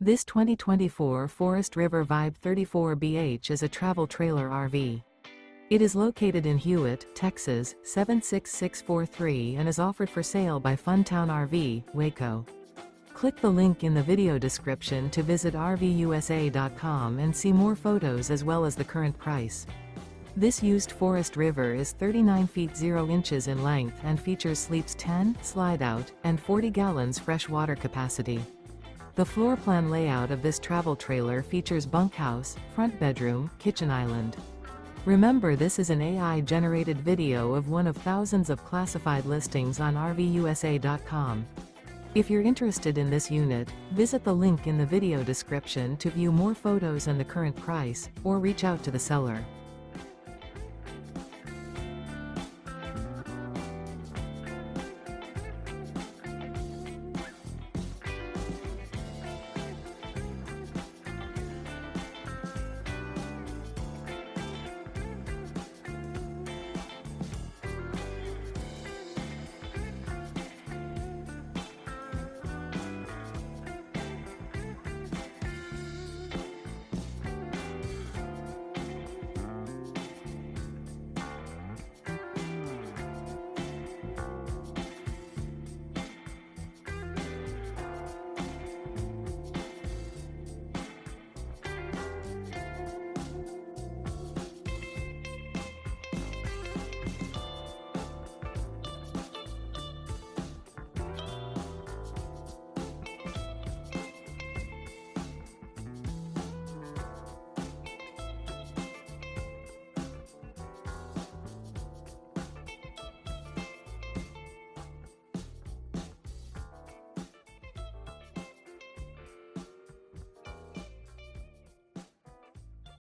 This 2024 Forest River Vibe 34BH is a travel trailer RV. It is located in Hewitt, Texas, 76643 and is offered for sale by Funtown RV, Waco. Click the link in the video description to visit RVUSA.com and see more photos as well as the current price. This used Forest River is 39 feet 0 inches in length and features sleeps 10, Slideout, and 40 gallons fresh water capacity. The floor plan layout of this travel trailer features bunkhouse, front bedroom, kitchen island. Remember, this is an AI-generated video of one of thousands of classified listings on RVUSA.com. If you're interested in this unit, visit the link in the video description to view more photos and the current price, or reach out to the seller.